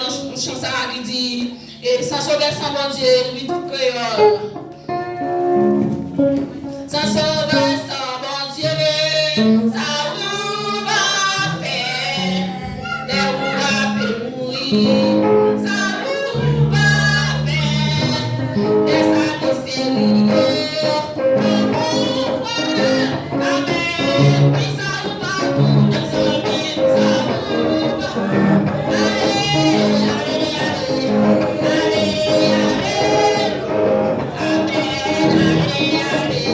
dans chanson qui dit et sans sauver sans bon Dieu, lui tout créole. Sans sauver sans bon Dieu, ça vous va faire. Des vous mourir, ça vous va faire. Des sacs sérieux. Amen.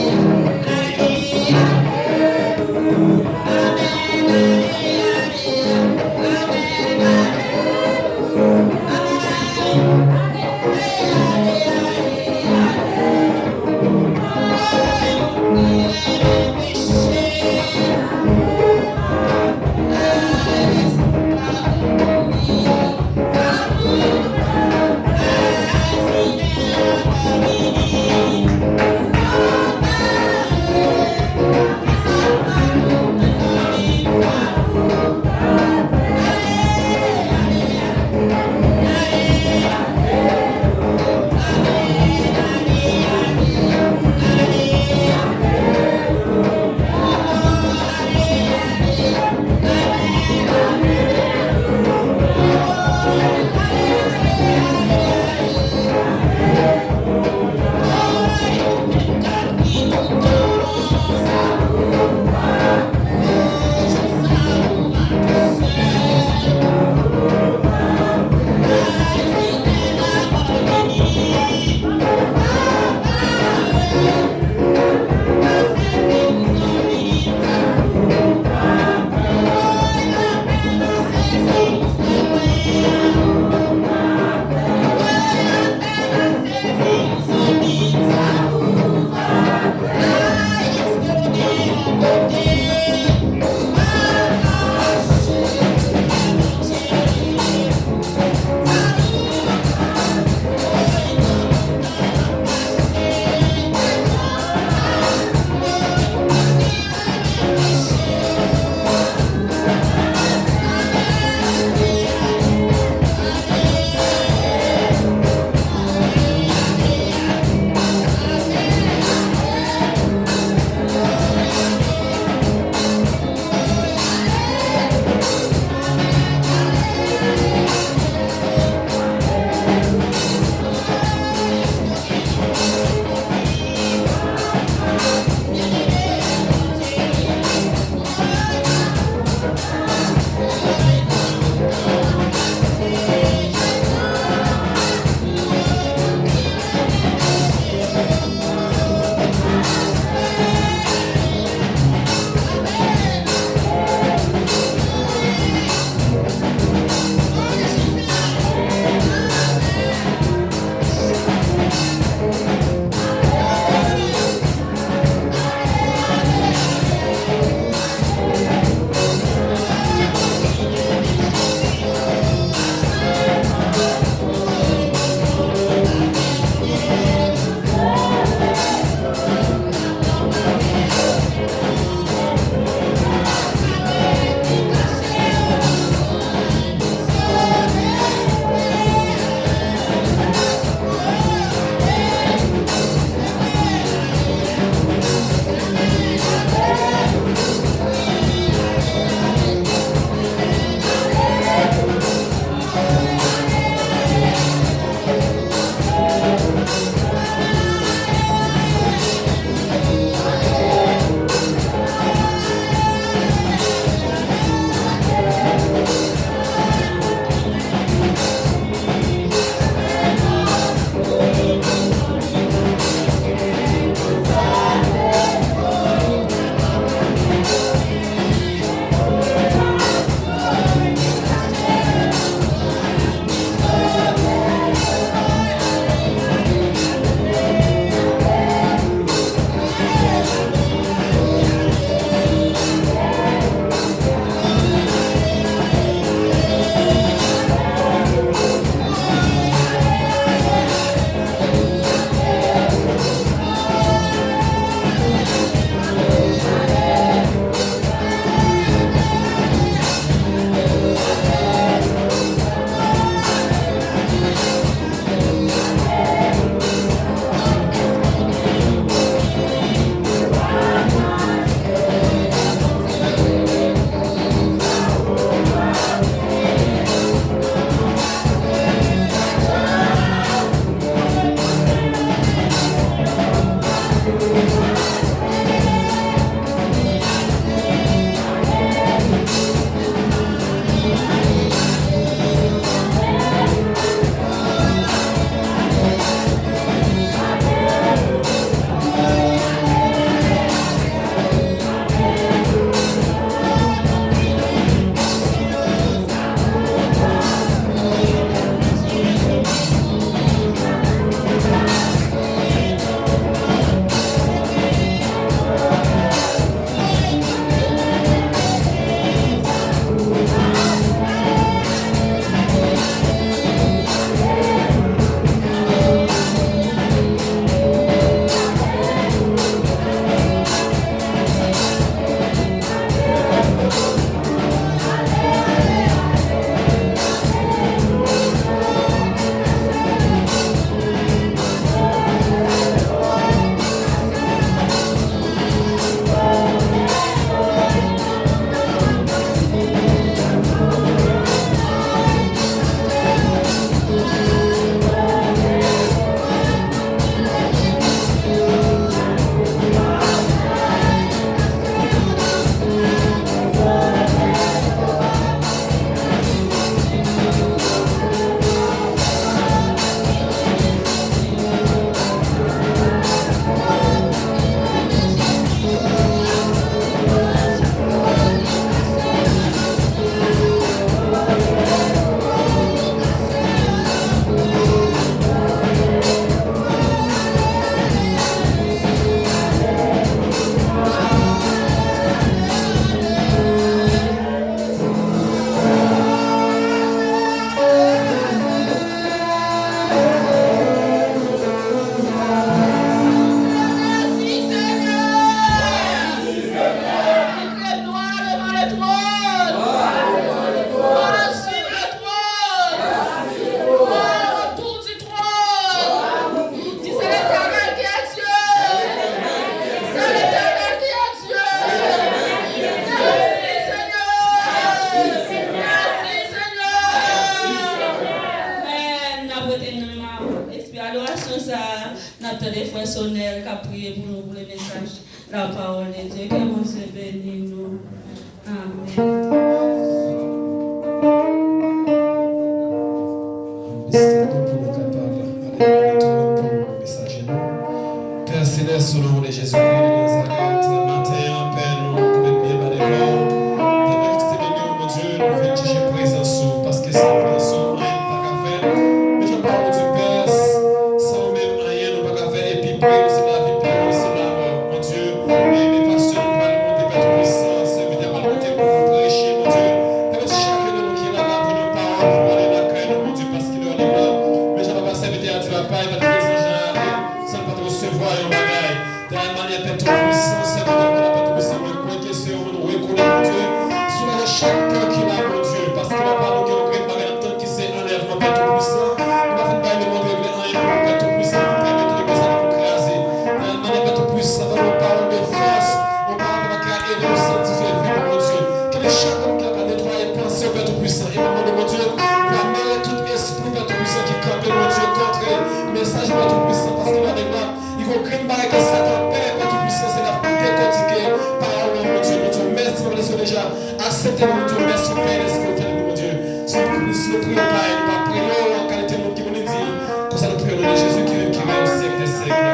prédication, ça, notre des frères sonnels qui a prié pour nous pour le message, la parole de Dieu. Que mon Dieu bénisse nous. Amen. Père Céleste, au nom de Jésus-Christ de Nazareth, matin, Père, nous mettons bien bas devant. Père, Majesté béni, mon Dieu, nous venons chercher présence, parce que sans présence, rien n'a pas qu'à faire. Mais je parle de Dieu, Père, sans même rien, nous pas qu'à faire. Et puis, prier aussi la vie, prier aussi la mort, mon Dieu. Et mes pasteurs, nous pas nous monter, Père Tout-Puissant, évidemment, nous monter pour nous prêcher, mon Dieu. Père, chacun de nous qui est là, pour nos paroles, pour aller dans la cœur, mon Dieu, parce qu'il est là. Mais je ne vais pas s'inviter à Dieu, Papa, il va te présenter. Ça va te recevoir un bagaille. De la manière de ton puissance, ça va te donner la puissance. Mais quoi que ce soit, nous reconnaissons, mon Dieu, sur chaque cœur qu'il a, mon Dieu, parce qu'il n'a pas nous qui ont créé bagaille en tant qu'il s'est enlèvement, Père Tout-Puissant. Il va faire bailler le monde régler en un Père Tout-Puissant, nous permettre de ça nous craser. De la manière, Père Tout-Puissant, va nous parler de force, on parle de la et de nous sanctifier, mon Dieu. Qu'il est chaque homme qui a nettoyé, penser au Père Tout-Puissant. Et maman de mon Dieu, va mêler tout esprit, Père Tout-Puissant, qui campe, mon Dieu, contre message, Père Tout-Puissant, parce qu'il va avec moi. Il faut créer une barrière que Satan perd, Père Tout-Puissant, c'est la décortiquer. Parole, mon Dieu, merci, mon Dieu, déjà. Acceptez, mon Dieu, merci, Père, l'Esprit, mon Dieu. Si nous prions pas, nous va prier en qualité de monde qui nous dit, comme ça nous prions au nom de Jésus qui règne au siècle des siècles.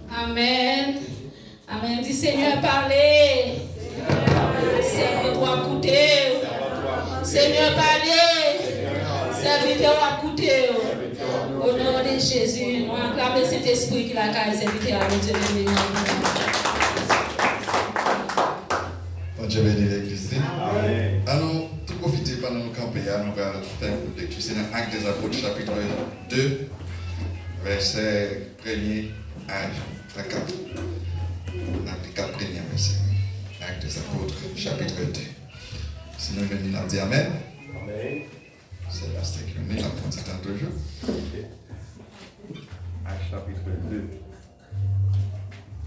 Amen. Amen. Dis Seigneur, parlez. Servez-toi écouter. Seigneur, parlez. Serviteur à écouter. Au nom de Jésus, nous acclamons cet esprit qui l'a carré serviteur à Dieu béni. Bon Dieu béni l'église. Allons tout profiter pendant nos camper, nous allons faire une lecture. C'est dans Actes des Apôtres, chapitre 2, verset 1er à 4. Actes 4 premiers versets. Actes des Apôtres, chapitre 2. Si nous venons à dire Amen. Amen. C'est la stéclonée, la quantité toujours. Actes chapitre 2.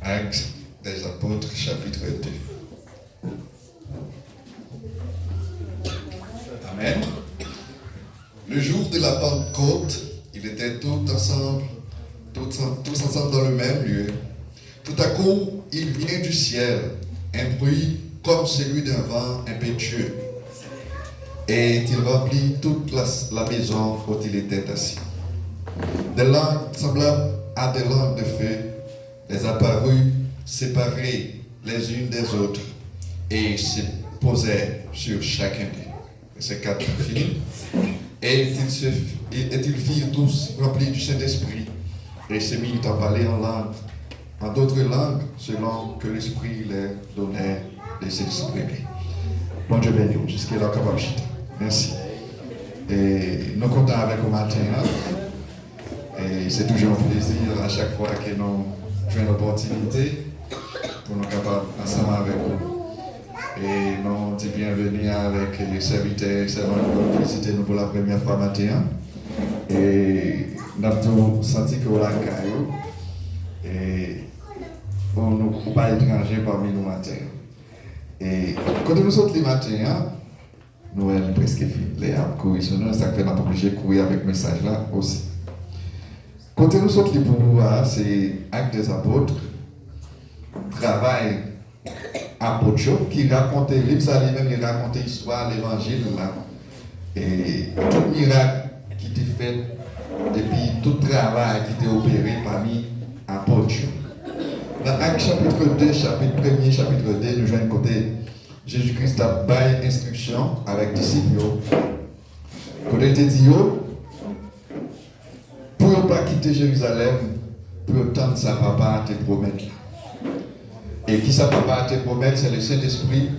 Actes des Apôtres, chapitre 2. Amen. Le jour de la Pentecôte, ils étaient tous ensemble dans le même lieu. Tout à coup, il vient du ciel un bruit comme celui d'un vent impétueux. Et il remplit toute la maison où il était assis. Des langues semblables à des langues de feu les apparurent séparées les unes des autres et se posaient sur chacun d'eux. Verset 4 fini. Et ils firent tous remplis du Saint-Esprit et se mirent à parler en d'autres langues selon que l'Esprit leur donnait de s'exprimer. Bon Dieu béni, jusqu'à là capable. Merci. Et nous comptons avec vous matin. Et c'est toujours un plaisir à chaque fois que nous jouons l'opportunité pour nous capables ensemble avec vous. Et nous disons bienvenue avec les serviteurs et servants qui visiter nous pour la première fois matin. Et nous avons senti que vous l'avez caillou. Et on ne peut pas étranger parmi nous matin. Et quand nous sommes les matins, nous avons presque fini. Les courir sur nous, ça fait qu'on est obligé de courir avec le message là aussi. Quand nous sommes les pouvoirs, c'est Actes des Apôtres, travail apôtre qui raconte le livre, ça lui-même, il raconte l'histoire, l'évangile là. Et tout miracle qui était fait, et puis tout travail qui était opéré parmi apôtres. Dans Actes chapitre 2, chapitre 1er, chapitre 2, nous jouons côté Jésus-Christ a baillé instruction avec les disciples. Quand il était dit, pour ne pas quitter Jérusalem, pour attendre sa papa te promettre. Et qui sa papa te promettre, c'est le Saint-Esprit.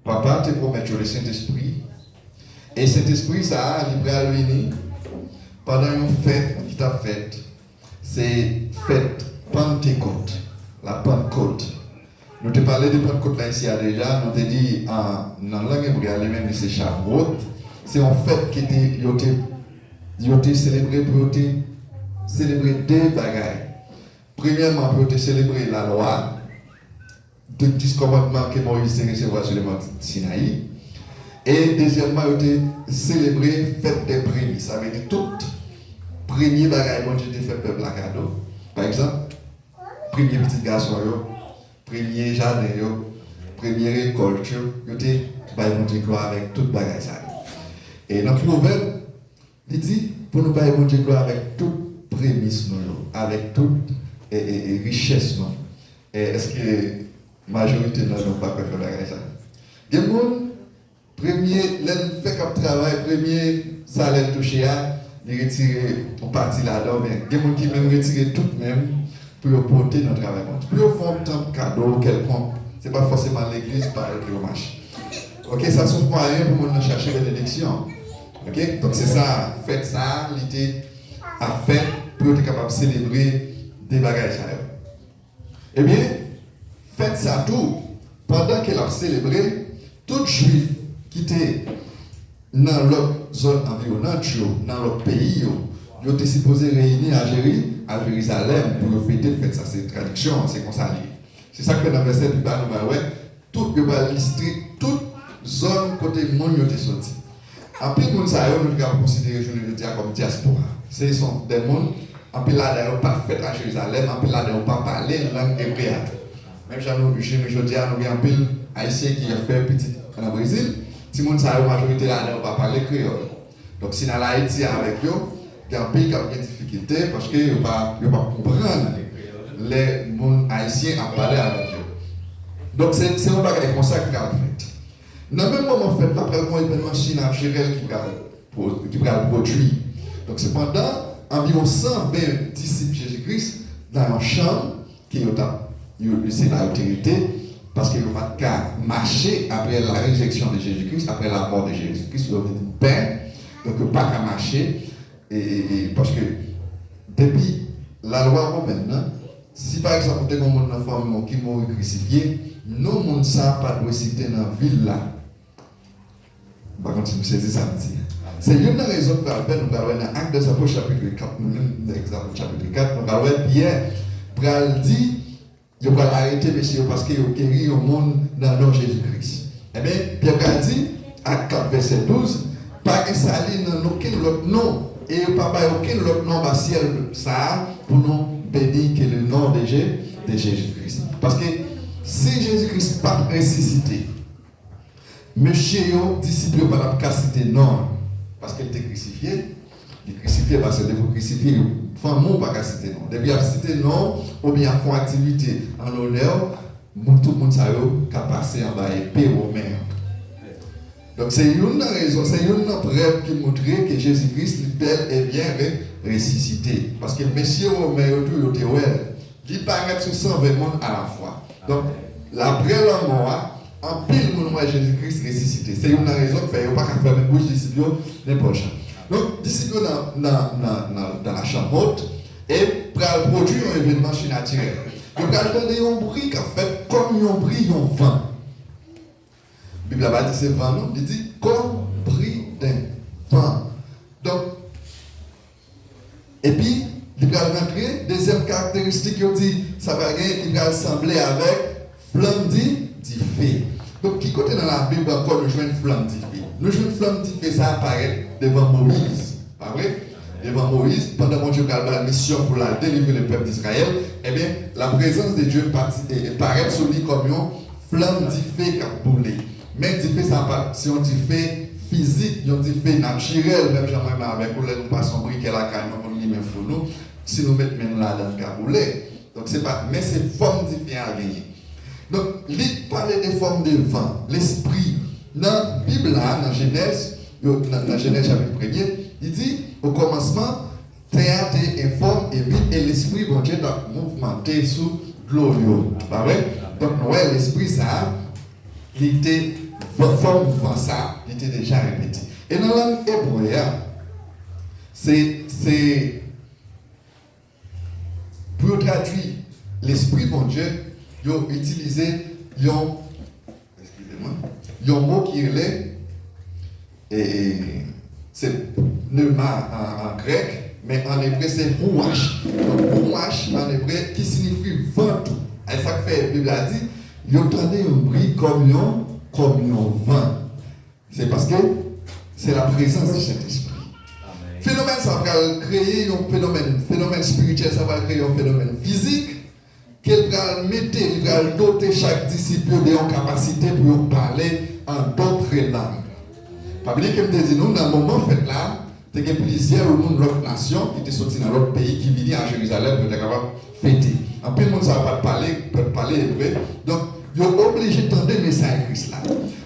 Papa te promet le Saint-Esprit. Et cet esprit, ça a livré à venir pendant une fête qui t'a faite. C'est fête Pentecôte. La Pentecôte. Nous te parlé de Pentecôte là ici déjà. Nous te dit en langue hébraïque, même c'est Shavuot. C'est en fête qui était célébré pour célébrer deux bagailles. Premièrement, pour te célébrer la loi. tous les 10 commandements que Moïse a recevoir sur le mont Sinaï. Et deuxièmement, il a célébré fête des prémices. Ça veut dire tout premier bagage que Dieu a fait peuple à cadeau. Par exemple, premier petit garçon, premier jardin, première récolte, il a Dieu gloire avec tout bagage. Et dans le proverbe, il dit pour nous bailler Dieu gloire avec toute prémisse, avec toute richesse. Est-ce que la majorité de nous n'ont pas fait bagage ça? Il y a des gens, premier, fait comme travail, premier salaire touché à, il retire une partie là-dedans, mais il y a des gens qui même retirent tout même pour porter notre travail. Pour faire un temps de cadeau quelconque, ce n'est pas forcément l'église par le marché. Ok, ça ne pas rien pour nous chercher bénédiction. Ok, donc c'est ça, faites ça, l'idée à faire pour être capable de célébrer des bagages. Eh bien, faites ça tout. Pendant qu'elle a célébré, tout juif qui était dans l'autre zone environnante, dans l'autre pays, ils étaient supposés réunir à Jérusalem pour fêter ça. C'est une traduction, c'est comme ça. C'est ça que dans le verset du bas, nous voyons tout le lister, toute zone côté monde était sorti. En plus, nous avons considéré comme diaspora. Ce sont des mondes, en plus là, ils n'ont pas fait à Jérusalem, en plus là, ils n'ont pas parlé la langue hébreu. Même si nous avons un peu haïtien qui a fait petit en Brésil, si nous avons la majorité là, ils n'ont pas parlé créole. Donc, si nous avons Haïti avec eux, il y a un pays qui a des difficultés parce qu'ils ne peuvent pas comprendre les mondes haïtiens à parler avec eux. Donc, c'est un bagage comme ça qui a fait. Dans le même moment, fait, après le événement Chine naturel qui va produire. Donc, cependant, environ 120 disciples de Jésus-Christ dans une chambre qui c'est l'autorité parce qu'ils n'ont pas qu'à marcher après la réjection de Jésus-Christ, après la mort de Jésus-Christ, ils ont une paix, donc pas qu'à marcher. Et parce que depuis la loi romaine, si par exemple, vous avez une femme qui m'a crucifié, nous ne pouvons pas citer dans la ville là. Par contre, si vous saisissez ça, c'est une raison pour laquelle nous avons un acte de sa poche chapitre 4, chapitre 4, nous avons Pierre, pour dire, il va arrêter monsieur parce qu'il a guéri au monde dans le nom de Jésus-Christ. Eh bien, Pierre a dit, acte 4, verset 12, pas installé dans aucun autre nom, et pas aucun autre nom dans ciel ça pour nous bénir que le nom de Jésus-Christ. Parce que si Jésus-Christ n'a pas ressuscité, monsieur, disciple, ne va pas citer non, parce qu'il était crucifié. Il est crucifié parce que vous crucifiez, femme ne pas citer non. Depuis qu'il a cité non, ou bien font activité en l'honneur, tout le monde a passé en bas épée au maire. Donc c'est une raison, c'est une preuve qui montre que Jésus-Christ bel et bien ressuscité. Parce que messieurs au maire, il paraît sur 120 monde à la fois. Donc, après la mort, en pile monde voit Jésus-Christ ressuscité. C'est une raison qui fait pas faire même bouche disciples n'importe quoi. Donc, disciples dans la chambre haute et pour produire un événement surnaturel. Donc, il y a un bruit qui a fait comme un bruit, un vent. La Bible a dit c'est vent, non? Il dit comme bruit d'un vent. Donc, et puis, il va rentrer. Deuxième caractéristique, il dit ça va ressembler avec flamme du feu. Donc, qui côté dans la Bible encore nous jouons une flamme du feu? Nous jouons une flamme du feu, ça apparaît devant Moïse. Pas vrai? Devant Moïse, pendant que Dieu a la mission pour la délivrer le peuple d'Israël, eh bien, la présence de Dieu paraît sur lui comme une flamme du feu qui a brûlé. Mais du feu, ça pas, si on dit feu physique, on dit feu naturel, même jamais avec nous, nous passons briquet la caille, nous dit même pour nous, si nous mettons là dans le caboulé. Donc c'est pas, mais c'est forme du feu à gagner. Donc, il parle des formes de vent, l'esprit. Dans la Bible, dans Genèse chapitre 1er, il dit au commencement, terre était informe et vide, et l'esprit bon Dieu a mouvementé sous l'eau. Pas vrai? Donc, ouais, l'esprit, ça, il était forme vent, ça, il était déjà répété. Et dans la langue hébreu, c'est pour traduire l'esprit bon Dieu, ils ont utilisé un mot qui est c'est pneuma en grec, mais en hébreu c'est rouach. Donc rouach en hébreu qui signifie vent. Et ça fait, la Bible a dit, ils entendaient un bruit comme un vent. C'est parce que c'est la présence du Saint-Esprit. Phénomène, ça va créer un phénomène spirituel, ça va créer un phénomène physique, qu'il va mettre, il va doter chaque disciple de capacité pour parler en d'autres langues. Pas oublier que je te dis, nous, dans le moment fait là, il y a plusieurs autres nations qui étaient sorties dans l'autre pays, qui viennent à Jérusalem pour être capables de fêter. En plus, le monde ne va pas parler hébreu. Donc, ils sont obligés d'entendre le message de Christ là.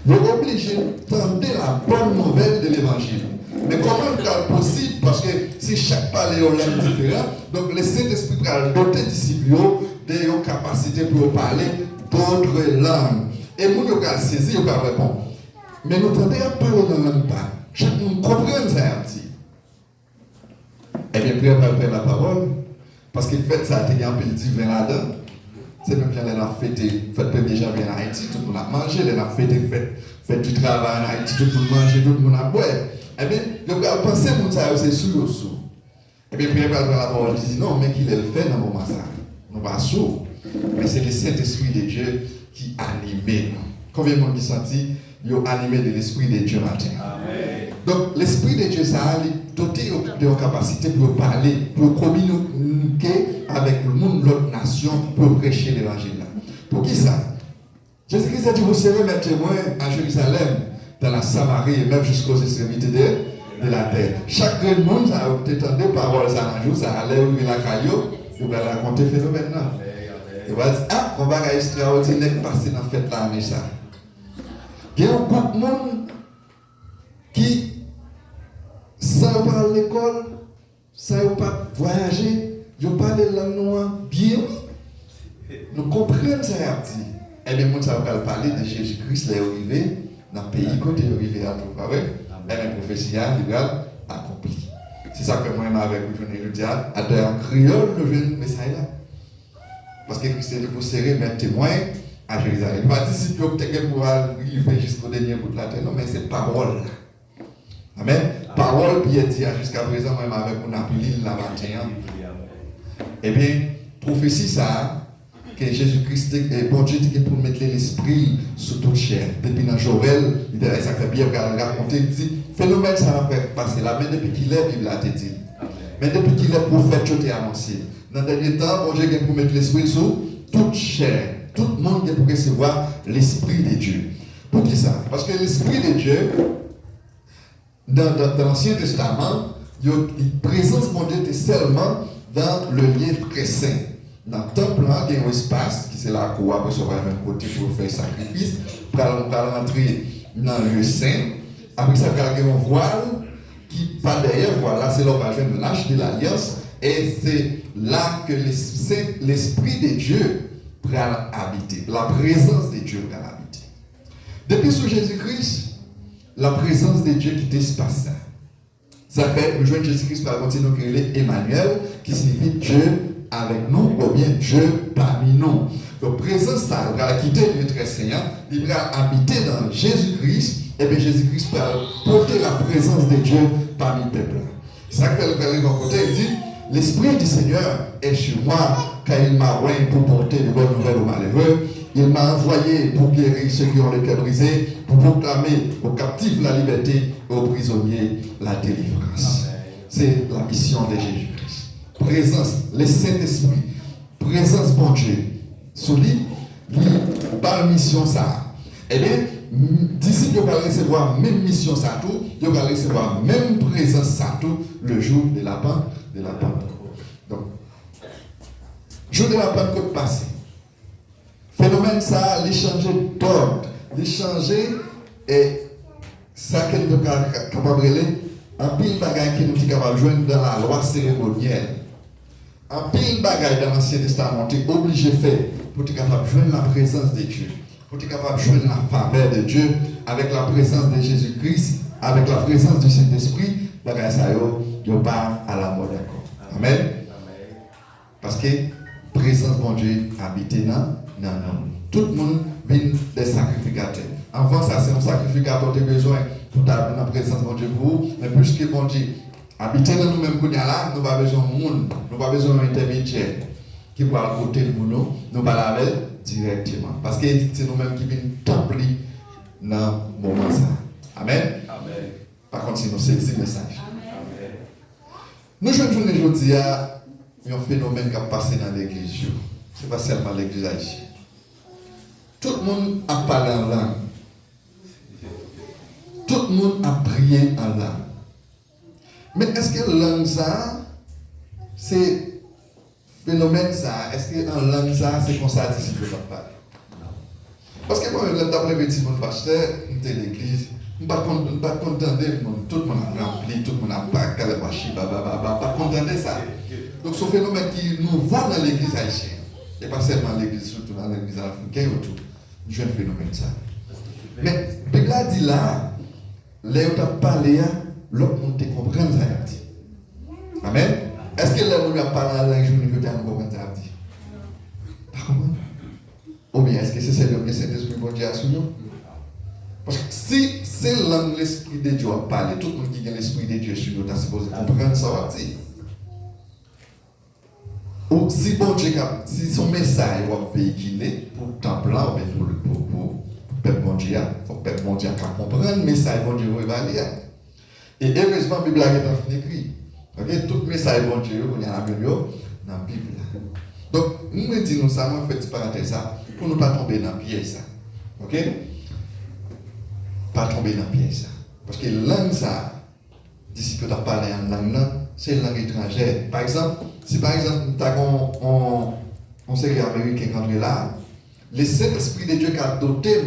Ils sont obligés d'entendre la bonne nouvelle de l'évangile. Mais comment c'est possible? Parce que si chaque parler une langue différente, donc le Saint-Esprit va doter les disciples de capacité pour parler d'autres langues. Et nous, nous allons saisir, nous allons répondre. Mais nous tendons à parler dans la langue pas. Chaque monde comprend ça. Et bien, puis, on va faire la parole. Parce que fait ça, il y a un peu de divin là-dedans. C'est même quand on a fêté, fait 1er janvier en Haïti, tout le monde a mangé, on a fêté, fait du travail en Haïti, tout le monde a mangé, tout le monde a boire. Eh bien, on va penser que c'est sous le sous. Et bien, puis, on va la parole, il dit non, mais qu'il le fait dans le moment ça. Nous pas sourds. Mais c'est le Saint-Esprit de Dieu qui anime nous. Combien de monde qui sentit, ils ont animé de l'Esprit de Dieu matin. Amen. Donc, l'Esprit de Dieu, ça a doté de capacité pour parler, pour communiquer avec le monde, l'autre nation, pour prêcher l'évangile. Pour qui ça? Jésus-Christ a dit, vous serez mes témoins à Jérusalem, dans la Samarie et même jusqu'aux extrémités de la terre. Chaque monde a entendu parole, ça un jour, ça allait ouvrir la caillou, il va raconter le phénomène. Il va dire, ah, on va extraordinaire passer dans la fête là, mais ça. Il y a un groupe de monde qui, sans parler à l'école, sans pas voyager, ils parlent la langue noire bien. Nous comprenons ça. Et bien, nous allons parler de Jésus-Christ, est arrivé dans le pays, quand il est arrivé à tout. Et la prophétie libérale accomplie. C'est ça que moi, avec vous, je dis, à un créole, le jeune message là. Parce que Christ est pour serrer mes témoins à Jérusalem. Il va dire si tu as pour arriver jusqu'au dernier bout de la terre, non, mais c'est parole. Amen. Parole qui est dit jusqu'à présent, même avec mon appli la matin. Eh bien, prophétie ça, que Jésus-Christ est bon Dieu pour mettre l'esprit sur toute chair. Depuis dans Joël, il a ça fait bien raconter, il dit, phénomène ça va passer là, mais depuis qu'il est, la Bible a été dit. Mais depuis qu'il est prophète, je t'ai annoncé. Dans le dernier temps, bon Dieu est pour mettre l'esprit sur toute chair. Tout le monde est pour recevoir l'esprit de Dieu. Pour qui ça? Parce que l'esprit de Dieu, dans l'Ancien Testament, la présence de Dieu était seulement dans le lieu très saint. Dans le temple, il y a un espace qui c'est la cour pour se voir un côté pour faire sacrifice, pour rentrer dans le lieu saint. Après ça, il y a un voile qui, pas derrière, voilà, c'est l'origine de l'arche de l'Alliance. Et c'est là que l'Esprit de Dieu va habiter. La présence de Dieu va habiter. Depuis sous Jésus-Christ, la présence de Dieu qui l'espace. Ça fait, le jour de Jésus-Christ par continuer à créer Emmanuel, qui signifie Dieu avec nous, ou bien Dieu parmi nous. Donc, présence, ça va quitter le très Seigneur, il va habiter dans Jésus-Christ, et bien Jésus-Christ va porter la présence de Dieu parmi le peuple. C'est ça que le Père de mon côté, il dit, l'Esprit du Seigneur est sur moi, car il m'a envoyé pour porter de bonnes nouvelles aux malheureux. Il m'a envoyé pour guérir ceux qui ont le cœur brisé, pour proclamer aux captifs la liberté, aux prisonniers la délivrance. C'est la mission de Jésus-Christ. Présence, le Saint-Esprit, présence bon Dieu. Sous lui, par mission ça. Eh bien, d'ici que vous allez recevoir même mission ça tout, vous allez recevoir même présence ça tout le jour de la Pentecôte. Donc, jour de la Pentecôte passé. Phénomène ça, il changé d'ordre, il changé et ça qu'elle est capable de en pile bagaille qui nous est capable de joindre dans la loi cérémonielle. En pile bagaille dans l'Ancien Testament, tu es obligé de faire pour être capable de joindre la présence de Dieu, pour être capable de joindre la faveur de Dieu avec la présence de Jésus-Christ, avec la présence du Saint-Esprit, bagaille ça yo pas à la mode d'accord. Amen. Parce que présence de Dieu habite dans nous. Tout le monde vient des sacrificateurs. Avant ça, c'est un sacrificateur qui a besoin pour avoir la présence de Dieu pour vous. Mais plus que bon Dieu habite dans nous-mêmes, nous n'avons pas besoin de monde, nous n'avons pas besoin d'intermédiaire. qui va côté de nous, nous parlons directement. Parce que c'est nous-mêmes qui venons t'appeler dans le moment ça. Amen. Amen. Par contre, c'est nous saisir le message. Amen. Nous jouons aujourd'hui à un phénomène qui a passé dans l'église. Ce n'est pas seulement l'église haïtienne. Tout le monde a parlé en langue. Tout le monde a prié en langue. Mais est-ce que langue ça, c'est phénomène ça, est-ce que en langue ça, c'est comme ça disciple va parler? Parce que moi, je suis appelé petit mon pasteur, je suis l'église, je ne suis pas content tout le monde a rempli, tout le monde a pas calabachi, pas content de ça. Donc ce phénomène qui nous va dans l'église haïtienne, et pas seulement l'église, surtout dans l'église africaine autour, je un phénomène ça. Mais la Bible a dit là, là où tu as parlé, l'autre monde te comprend ça dit. Amen. Est-ce que là où tu as parlé en langue, je ne veux pas comprendre ça dit? Pas comment? Ou bien est-ce que c'est celle que Saint-Esprit va dire sur nous? Parce que si c'est langue l'Esprit de Dieu a parlé, tout le monde qui a l'Esprit de Dieu sur nous, tu as supposé comprendre ça va dire. Ou si bon Dieu, si son message va véhiculer pour le temple là, ou bien pour le peuple bon Dieu, il faut que le peuple bon Dieu comprendre le message bon Dieu va aller. Et heureusement, la Bible est écrite. Okay? Tout le message bon Dieu, il y a la Bible dans la Bible. Donc, nous me disons ça, moi, je fais parenthèse ça, pour ne pas tomber dans le piège ça. Ok? Pas tomber dans le piège ça. Parce que langue ça, d'ici que tu as parlé en langue, c'est une langue étrangère. Par exemple, si par exemple, tu as un série américain qui est là, le Saint-Esprit de Dieu qui a doté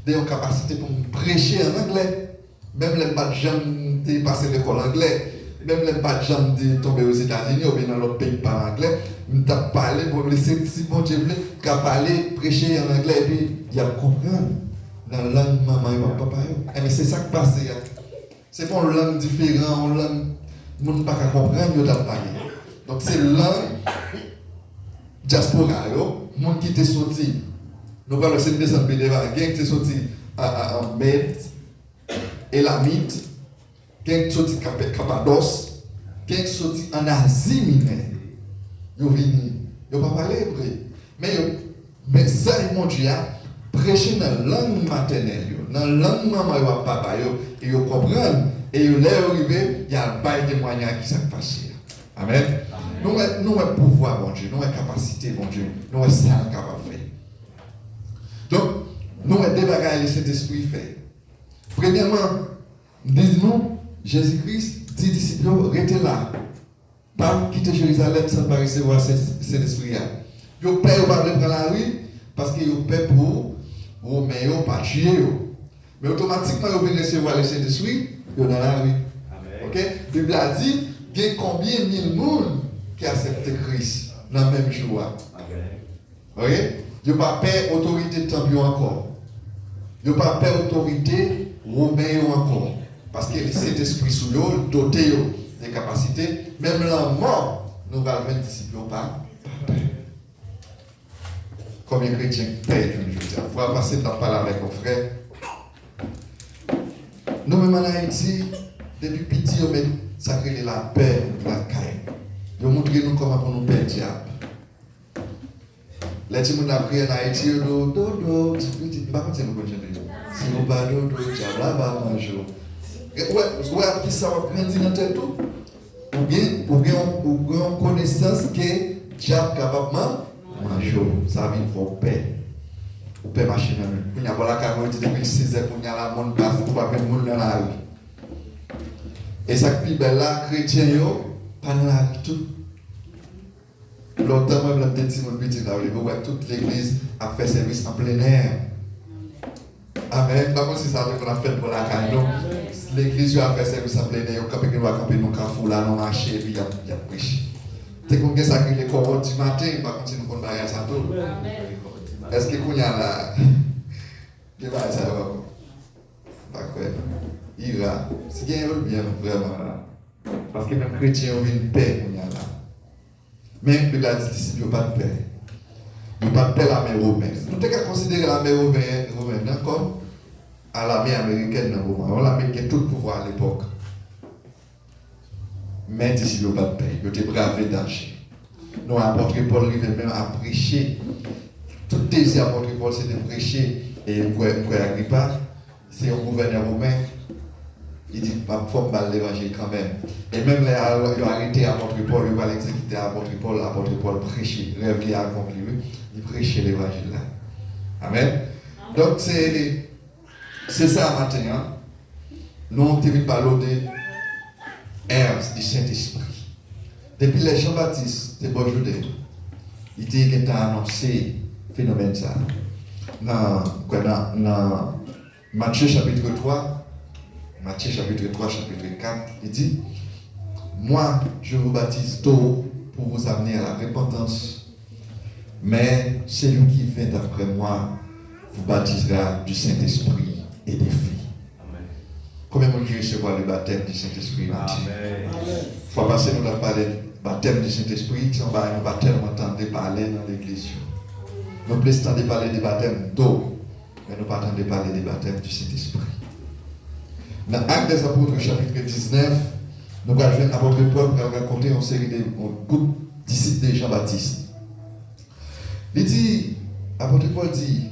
d'une capacité pour prêcher en anglais, même les pas de gens de passer l'école anglais, même les pas de gens de tomber aux États-Unis ou bien dans l'autre pays par anglais, tu as parlé pour laisser, si bon Dieu voulait, tu as parlé, prêcher en anglais, et puis il y a comprendre dans la langue maman et papa. Mais c'est ça qui passe. C'est pas une langue différente, une langue que les gens ne peuvent pas comprendre, ils doivent parler. Donc c'est la langue diaspora, les gens qui étaient sortis. Nous parlons de cette descente bénévole, qui étaient sortis en Med, Elamite, qui étaient sortis en Cappadoce, qui étaient sortis en Asie mineure. Ils sont venus, ils n'ont pas parlé hébreu. Mais ça, mon Dieu, prêcher dans la langue maternelle, dans la langue maman et papa, et ils comprennent. Et ils sont arrivés, il y a un bail de moyens qui s'est passé. Amen. Nous avons pouvoir, mon Dieu, nous avons capacité, mon Dieu, nous avons ça capable de faire. Donc, nous avons des bagages que le Saint-Esprit fait. Premièrement, dis-nous, Jésus-Christ dit disciples, restez là. Pas quitter Jérusalem sans pas recevoir cet esprit. Ils ont peur de prendre la rue parce qu'ils ont peur pour Romains, pas tuer. Mais automatiquement, ils viennent recevoir le Saint-Esprit, ils sont dans la rue. Ok? La Bible a dit, il y a combien mille monde qui acceptent Christ dans le même jour. Ok? Ils n'ont pas peur d'autorité de temple encore. Ils n'ont pas peur d'autorité romaine encore. Parce que le Saint-Esprit sous eux, doté des capacités, même la mort, nous allons être disciples pas peur. Combien de chrétiens payent une chose? Il faut passer dans parler avec nos frères. Nous-mêmes en Haïti, depuis petit, on met sacré la paix, la caille. Ils ont montré nous comment nous perdre le diable. Les gens qui ont appris en Haïti, ils ont dit, dodo, par contre, c'est nous qui si vous pas dodo, diable, là, va manger. Ouais, qui ça va prendre dans tête tout? Ou bien connaissance que diable capable de manger. Ça veut dire qu'il faut paix. Ou paix machine. Il y a pas la caméra depuis 6 heures, il y a la monde place pour pas faire monde dans la rue. Et ça qui est là, chrétien, pas dans la rue tout. Longtemps, moi, je me dis, toute l'église a fait service en plein air. Amen. Pas comme si ça qu'on a fait pour la caille. L'église a fait service en plein air. Quand on va camper dans le carrefour, là, on marche et puis il y a prêché. C'est comme ça que les corps du matin, pas comme si nous connaissons rien ça tout. Est-ce que qu'on y a là? Il va ça pas quoi. Il va. C'est bien bien vraiment là. Parce que même chrétiens ont une paix qu'on y a là. Même Bible a dit ici, il n'y a pas de paix. Il n'y a pas de paix la mer romaine. Nous avons considéré la mer romaine comme à la mer américaine dans le moment. La mer qui a tout le pouvoir à l'époque. Mais ici, il n'y a pas de paix. Il y a bravé danger. Nous, l'apôtre Paul arrive même à prêcher. Tout désir de l'apôtre Paul, c'est de prêcher. Et pour Agrippa, c'est un gouverneur romain. Il dit, ma forme va l'évangile quand même. Et même là, il a arrêté l'apôtre Paul, il va l'exécuter l'apôtre Paul prêchait. Rêve qu'il a accompli, il prêchait l'évangile là. Amen. Donc c'est ça maintenant. Nous on te parler de l'air du Saint-Esprit. Depuis les Jean-Baptiste de Beaujolais, il a annoncé le phénomène ça. Dans Matthieu chapitre 3, chapitre 4, il dit, moi je vous baptise d'eau pour vous amener à la repentance, mais celui qui vient après moi vous baptisera du Saint-Esprit et des feux. Combien de monde qui recevoir le baptême du Saint-Esprit? Il faut passer nous parler du baptême du Saint-Esprit, qui on va nous tellement entendre parler dans l'église. Nous plus tendre parler du baptême d'eau, mais nous pas entendre parler du baptême du Saint-Esprit. Dans Actes des Apôtres, chapitre 19, nous allons jouer l'apôtre Paul pour raconter une série de groupes disciples de Jean-Baptiste. Il dit, l'apôtre Paul dit,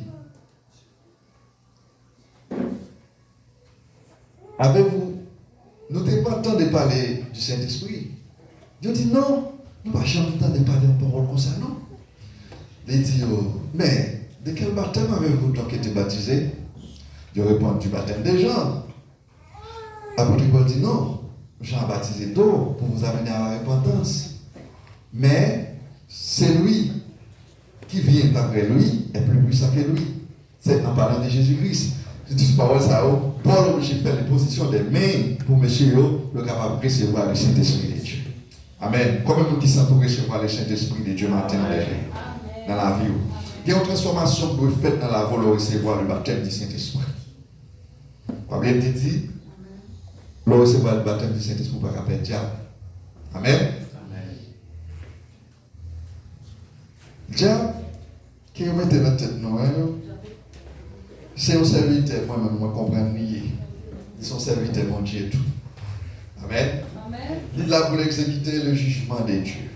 avez-vous, nous n'avons pas le temps de parler du Saint-Esprit? Il dit non, nous n'avons pas jamais le temps de parler en parole comme ça, non. Il dit, mais de quel baptême avez-vous donc été baptisé? Il répond du baptême des gens. L'apôtre Paul dit non, Jean a baptisé d'eau pour vous amener à la repentance. Mais c'est lui qui vient après lui est plus puissant que lui. C'est en parlant de Jésus-Christ. Je dis parole ça, Paul obligé de faire les positions des mains pour monsieur le capable de recevoir le Saint-Esprit de Dieu. Amen. Combien de gens qui sont pour recevoir le Saint-Esprit de Dieu matin dans la vie? Il y a une transformation pour être faite dans la voie de recevoir le baptême du Saint-Esprit. Comme bien dit, le recevoir le baptême du Saint-Esprit pour ne pas perdre diable. Amen. Diable, qui est dans la tête noire, c'est un serviteur, moi-même, je comprends lié. Ils sont serviteurs, mon Dieu, tout. Amen. Il est là pour exécuter le jugement de Dieu.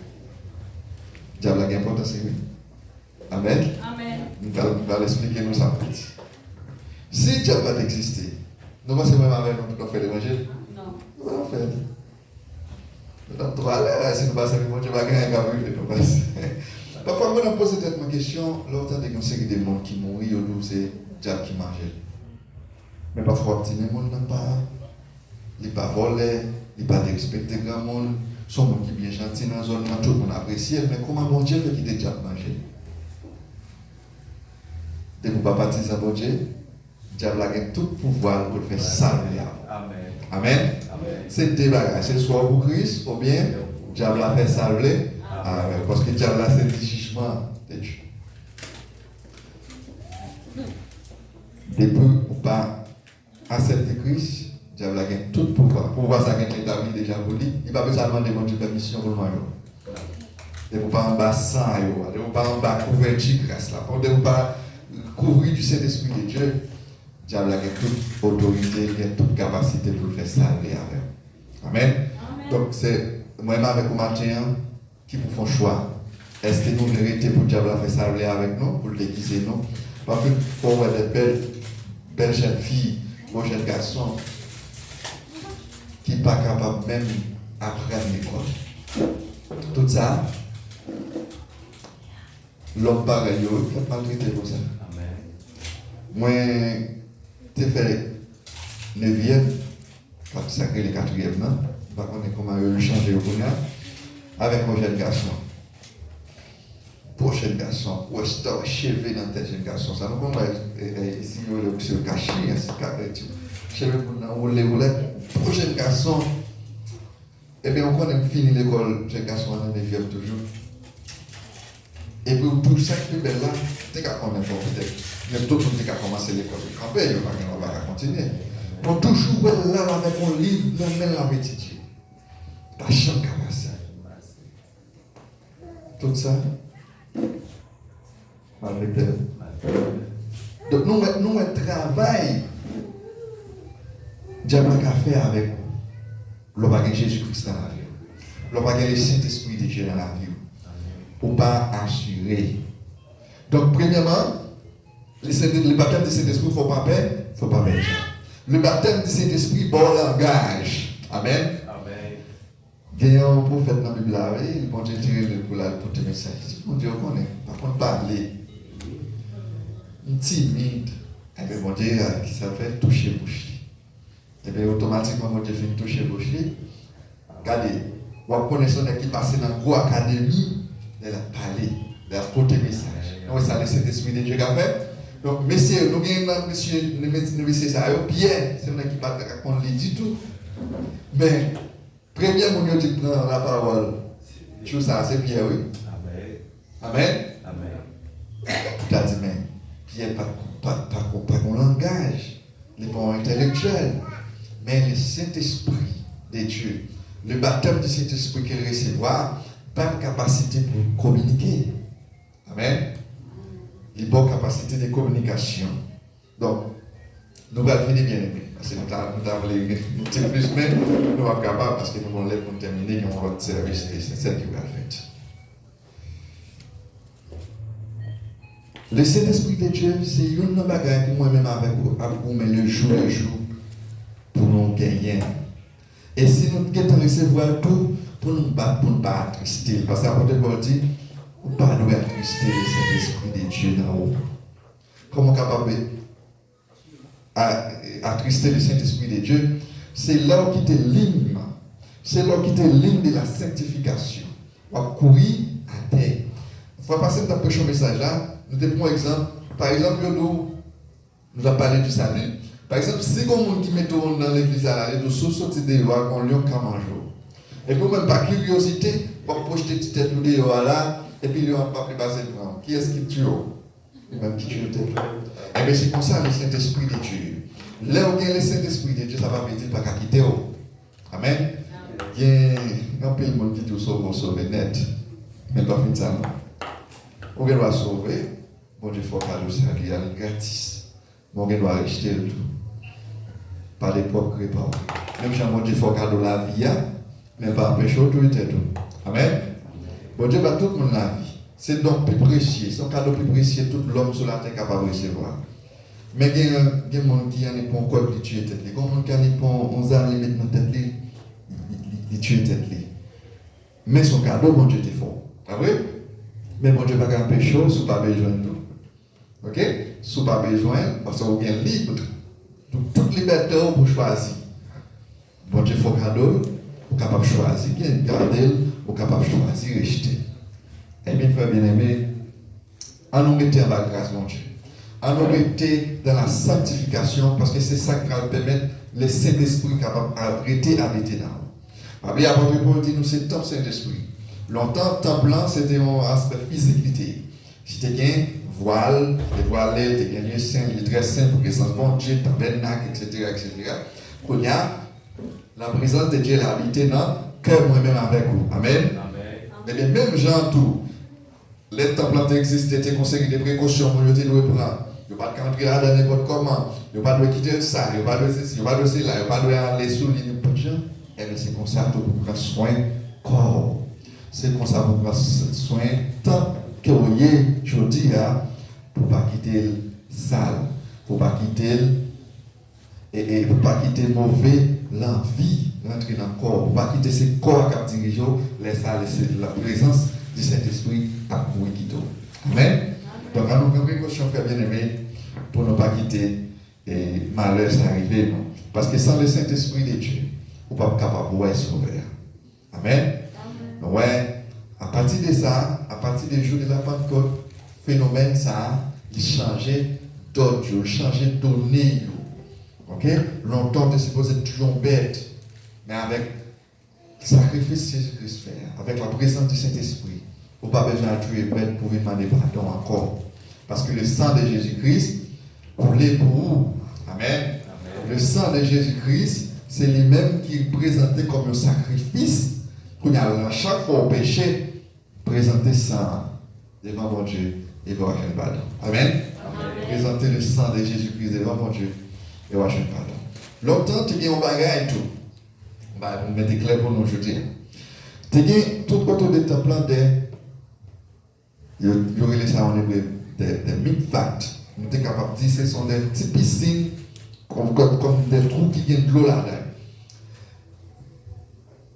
Diable a une importance, oui. Amen. Nous allons expliquer nous ça. Si le diable va exister, nous allons même avec nous pour faire l'évangile. Non. Nous allons faire. Nous allons aller, si nous passons avec mon Dieu, nous allons gagner un gabarit de nous passer. Parfois, moi, je pose cette question, lors de une série de monde qui mourit, c'est le diable qui mange. Mais parfois, les gens n'ont pas, ils ne pas volé, ils ne pas respecter grand monde, son monde qui est bien gentil dans la zone, tout le monde apprécie, mais comment bon Dieu fait qu'il ait diable manger? Dès que vous ne pas baptiser bon Dieu, le diable a tout pouvoir pour faire ça. Amen. C'est deux bagages, c'est soit pour Christ, ou bien le diable a fait salver. Parce que le diable a c'est le jugement de Dieu. Depuis ou pas accepter Christ, le diable a tout pouvoir. Pour voir ça, il a établi déjà pour lui. Il n'a pas besoin de demander mon Dieu permission pour le manger. Et vous pas en bas sang, et vous pas en bas couverture grâce là. Pour ne pas couvrir du Saint-Esprit de Dieu, le diable a toute autorité, il a toute capacité pour faire ça avec. Amen. Donc c'est moi-même avec vous matin qui vous font choix. Est-ce que nous méritons pour le diable faire ça avec nous, pour le déguiser nous? Parce qu'il faut avoir des belles jeunes filles, beaux jeunes garçons qui ne sont pas capables même d'apprendre l'école. Tout ça, l'homme pareil, il a maltraité pour ça. Moi, j'ai fait 9e, quand ça crée le 4e, non? Par contre, comment il a changé au Kounia avec mon jeune garçon. Pour jeune garçon, pour rester cheveux dans tes jeunes garçons. Ça nous comprend ici, le caché, cheveux pour rouler. Pour jeune garçon, eh bien, on connaît fini l'école, jeune garçon, on est vieux toujours. Et puis, pour chaque plus belle là, tu as qu'on est peut-être. Même tout le monde a commencé l'école de campagne, on va continuer. Pour toujours là avec mon livre, non, mais la étudier. Ta chambre capacité. Tout ça, malgré. Donc, nous travaillons. Dieu n'a qu'à faire avec vous. L'on va gagner Jésus-Christ dans la vie. L'on va gagner le Saint-Esprit de Dieu dans la vie. ou pas assuré. Donc, premièrement, le baptême du Saint-Esprit, il ne faut pas perdre. Le baptême du Saint-Esprit, bon langage. Amen. Il y a un prophète dans la Bible, il bon Dieu tiré le pour tes messages. Mon Dieu, on connaît. Par contre, parler. Timide. Et bien, mon Dieu, qui ça fait toucher bouche. Et bien, automatiquement, mon Dieu fait toucher bouche. Regardez, vous connaissez un qui passe dans une grande académie, il a parlé, il a porté message. Donc, ça, le Saint-Esprit de Dieu qui a fait. Donc, messieurs, nous avons monsieur, ça, Pierre, c'est un qui parle, on le dit tout. Mais, premier mon Dieu dit dans la parole, tout ça, c'est Pierre, oui. Amen. Tu as dit, mais Pierre pas un langage, il n'est pas intellectuel, mais le Saint-Esprit de Dieu, le baptême du Saint-Esprit qu'il recevra, pas de capacité pour communiquer. Amen. Il n'a pas de capacité de communication. Donc, nous allons finir bien aimé. Parce que nous avons les plus, mais nous sommes capables parce que nous allons pour terminer, nous avons votre service et c'est ça qui va faire. Le Saint-Esprit de Dieu, c'est une bagaille pour moi-même avec vous, mais le jour pour nous gagner. Et si nous devons recevoir tout, pour nous battre, pour ne pas attrister. Parce que l'apôtre Paul dit, nous ne pouvons pas attrister le Saint-Esprit de Dieu dans haut. Comment capable attrister le Saint-Esprit de Dieu? C'est là où il est l'hymne. C'est là où il est l'hymne de la sanctification. On va courir à terre. Il faut passer dans le message là. Nous prenons un exemple. Par exemple, nous avons parlé du salut. Par exemple, si il y a des gens qui mettent dans l'église à la nous sortir dehors, qu'on lui a mangé. Et puis, même par curiosité, on va projeter petite tête dehors là, et puis lui, on va pas passer le temps. Qui est-ce qui tue? Même qui tue tête. Et bien, c'est comme ça le Saint-Esprit de Dieu. Là où il y a le Saint-Esprit de Dieu, ça va dire pas qu'à quitter. Amen. Il y a un peu de monde qui tout sauver net. Mais pas fin de ça, non. On doit sauver. Bon Dieu, il faut cadeau ça qui est gratis. Bon Dieu doit acheter le tout. Pas les propres réparés. Même si bon Dieu, il faut cadeau la vie, mais pas empêcher l'autorité tout. Amen. Bon Dieu va tout le monde la vie. C'est donc plus précieux. C'est un cadeau plus précieux tout l'homme sur la terre capable de recevoir. Mais il y a des gens qui ont un code qui tue tête. Il y a des gens qui ont un arme qui met dans tête, qui tue tête. Mais son cadeau, bon Dieu, est fort. Ah oui? Mais bon Dieu va pas empêcher, si vous n'avez pas besoin de tout. Ok? Si vous n'avez pas besoin, parce que vous êtes libre. Donc, toute liberté pour choisir. Bon Dieu, il faut cadeau, vous êtes capable de choisir, bien garder, vous êtes capable de choisir, rejeter. Et bien, frère bien-aimé, en nous mettant en la grâce, mon Dieu. En nous mettant dans la sanctification, parce que c'est ça qui va permettre le Saint-Esprit capable d'arrêter à habiter dans nous. Après, l'apôtre Paul dit, nous, c'est le temps Saint-Esprit. Longtemps, temps blanc, c'était un aspect physique. C'était un voile, des voilés, des lieux saints, des très saints pour que ça se bon Dieu, tabernacle, etc. Quand il y a la présence de Dieu habité dans le cœur moi-même avec vous. Amen. Mais les mêmes gens, tout, les temps blancs existent, étaient conseillés des précautions pour nous prendre. Il n'y a pas de entrer là dans n'importe comment. Il n'y a pas de quitter ça, il n'y a pas de ceci, il n'y a pas de cela, il n'y a pas de aller sous n'importe gens. Et bien c'est comme ça pour prendre soin corps. C'est comme ça pour prendre soin tant que vous voyez, je dis, pour ne pas quitter le sale, pour ne pas quitter et pour ne pas quitter le mauvais, l'envie rentrer dans le corps, pour ne pas quitter ce corps qui dirige, laisser la présence du Saint-Esprit à courir qui tombe. Amen. Donc, à nous prendre précaution, frère bien-aimé, pour ne pas quitter et malheur s'arriver, non. Parce que sans le Saint-Esprit de Dieu, vous n'êtes pas capable de sauver. Amen. Ouais, à partir de ça, à partir des jours de la Pentecôte, phénomène ça, il changeait d'autres jours, il changeait de données. Ok? Longtemps, on est supposé être toujours bête, mais avec le sacrifice que Jésus-Christ fait, avec la présence du Saint-Esprit, vous n'avez pas besoin de tuer bête pour demander pardon encore. Parce que le sang de Jésus-Christ coulait pour vous. Amen. Le sang de Jésus-Christ, c'est lui-même qui est présenté comme un sacrifice. Qu'on a chaque fois au péché, présenter ça devant mon Dieu et voir un pardon. Amen. Présenter le sang de Jésus-Christ devant mon Dieu et voir un pardon. Longtemps, tu viens au bagage et tout. Vous mettez clair pour nous jeter. Tu viens tout autour de ta plan il y aurait ça en hébreu des mikvat. Nous sommes capables de dire que ce sont des petits piscines comme des trous qui viennent de l'eau là-dedans.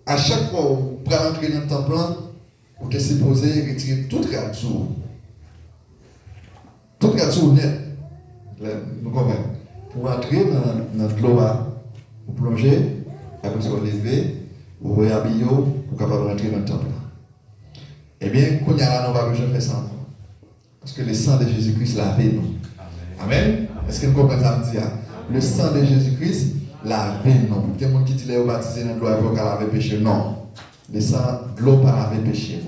À chaque fois où vous prenez entrer dans le temple, vous êtes supposé retirer toute radioure. Toute radioure nette. Nous comprenons. Pour entrer dans l'eau, vous plongez, après vous levez, vous voyez habillé, vous capable d'entrer dans le temple. Eh bien, quand il y a là, nous n'avons pas besoin de faire ça. Parce que le sang de Jésus-Christ lave nous. Amen. Est-ce que nous comprenons ça me dit? Le sang de Jésus-Christ lave nous. Il y a des gens qui disent qu'ils sont baptisés dans l'eau pour laver péché. Non. Le sang de l'eau pour laver péché.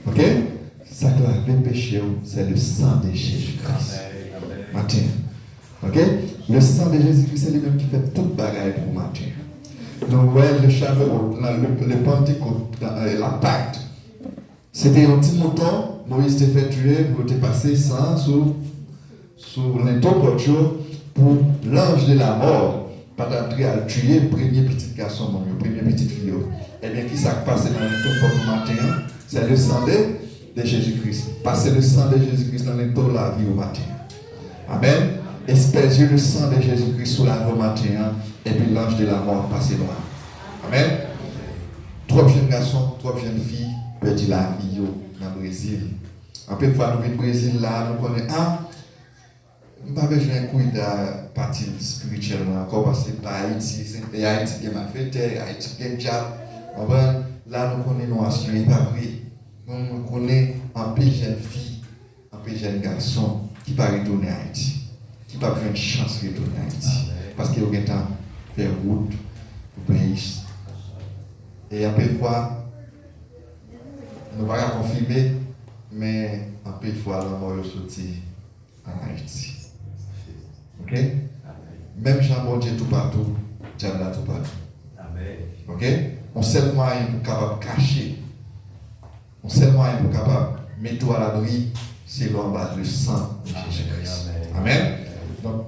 Ok? Ça qui lave péché, c'est le sang de Jésus-Christ. Matin. Ok? Le sang de Jésus-Christ, c'est lui-même qui fait toute bagaille pour matin. Nous voyons le chameau, le Pentecôte, la Pâque. C'était un petit mouton. Moïse t'a fait tuer pour te passer sang sur l'interporture pour l'ange de la mort, pas d'entrer à tuer le premier petit garçon, le premier petit fille. Eh bien, qui s'est passé dans l'interporture matin, c'est le sang de Jésus-Christ. Passer le sang de Jésus-Christ dans l'interporture la vie au matin. Amen. Espérer le sang de Jésus-Christ sur la vie au matin, et puis l'ange de la mort passer là. Amen. 3 jeunes garçons, 3 jeunes filles, perdent la vie dans le Brésil. En peu de fois, nous venons au Brésil là, nous connaissons, nous n'avons pas besoin de courir de partie spirituellement encore parce que par Haïti, c'est Haïti qui m'a fait, Haïti qui est déjà. Là, nous connaissons nos assurés, pas vrai. Nous connaissons un peu de jeunes filles, un peu de jeunes garçons qui ne peuvent pas retourner à Haïti, qui ne peuvent pas avoir une chance de retourner à Haïti. Parce qu'ils ont le temps de faire route pour le pays. Et un peu de fois, nous ne pouvons pas confirmer, mais un peu de fois, la mort est sortie en Haïti. Ok? Même Jean Dieu tout partout, Dieu là tout partout. Ok? On seul moyen pour capable cacher. On seul moyen pour capable mettre à l'abri, c'est l'embarras le sang de Jésus-Christ. Amen. Donc,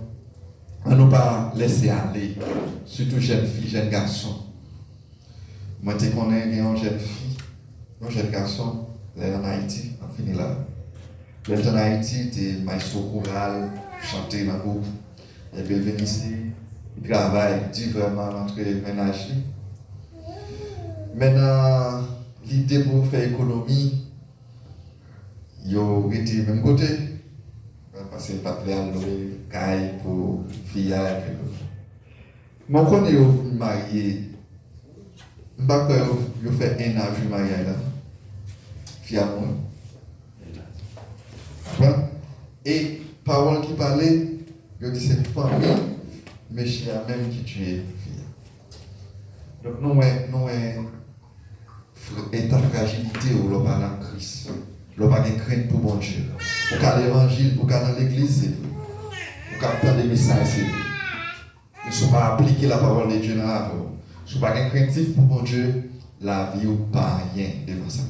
on ne pas laisser aller, surtout jeunes filles, jeunes garçons. Moi, je connais une jeune fille, un jeune garçon, elle est en Haïti, on finit là. Elle est en Haïti, il est maestro choral, chanter dans le groupe. Et puis il vient ici, il travaille, il dit vraiment entre les ménages. Maintenant, l'idée pour faire économie, il a été du même côté. Parce que le patriarche loué caille pour fillage. Mais quand il est marié, je ne sais pas si il fait un an de mariage là. Fialement. Et parole qui parlait, il dit c'est famille, mais c'est la même qui tue fille. Donc nous avons état de fragilité où l'on parle en Christ. L'on pas de crainte pour bon Dieu. Pour qu'à l'évangile, pour qu'à dans l'église, c'est vrai. Pour qu'à entendre des messages, c'est vrai. Nous ne sommes pas appliquer la parole de Dieu dans la vie. Nous ne sommes pas craintifs pour bon Dieu, la vie ou pas rien devant ça.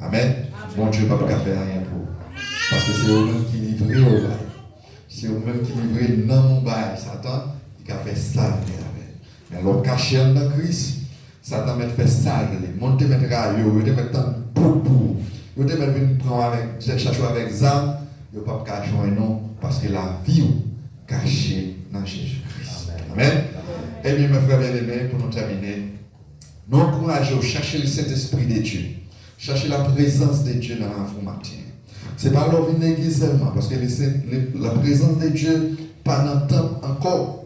Amen. Bon Dieu ne peut pas faire rien pour. Parce que c'est eux-mêmes qui livrent au bail. C'est eux-mêmes qui livrent dans mon bail. Satan, il a fait ça avec. Mais l'autre caché dans Christ, Satan m'a fait ça avec. Monter mettre rayo, il te met tant pour. Vous devez venir prendre avec, chercher avec Zam, vous ne pouvez pas cacher non, parce que la vie est cachée dans Jésus-Christ. Amen. Eh bien, mes frères bien-aimés, pour nous terminer, nous encourageons à chercher le Saint-Esprit de Dieu, chercher la présence de Dieu dans la matin. Ce n'est pas leur vie l'église seulement, parce que la présence de Dieu, pas dans le temple encore.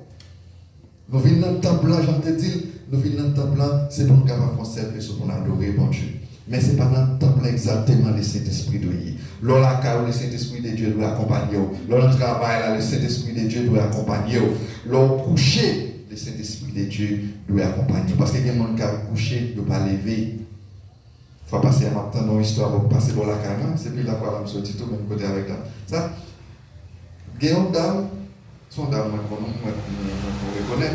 Nous venons dans le temple blanc, j'en te dis, nous venons dans le temple blanc, c'est pour nous capables de faire service, pour nous adorer bon Dieu. Mais ce n'est pas dans le temple exactement le Saint-Esprit de Dieu. Lors la carrière, le Saint-Esprit de Dieu doit accompagner. Lors le travail, le Saint-Esprit de Dieu doit accompagner. Lors coucher, le Saint-Esprit de Dieu doit accompagner. Parce qu'il y a des gens qui ont couché, ne pas lever. Il faut passer à matin dans l'histoire, pour passer dans la carrière. C'est puis la quoi, je me suis tout même côté avec ça. Il y a une dame, son dame, on reconnaît.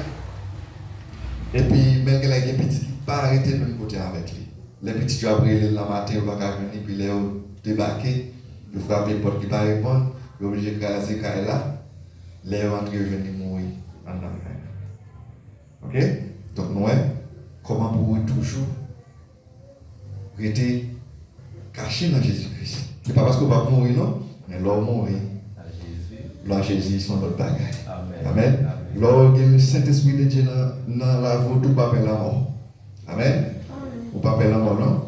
Et puis, même qu'elle a des petits, pas arrêter de même côté avec lui. Les petits joueurs après le matin, ils vont venir, puis ils vont débarquer, ils frappent les portes qui ne répondent pas, ils sont obligés de casser les là, les vont entrer, ils viennent mourir en Amérique. Ok? Donc, nous, comment pour toujours rester caché dans Jésus-Christ. Ce n'est pas parce qu'on va mourir, non, mais l'homme mourir. Là, Jésus, son autre bagaille. Amen. Lorsque le Saint-Esprit de Dieu dans la voie, tout pas la mort. Amen. Ou pas la mort, non?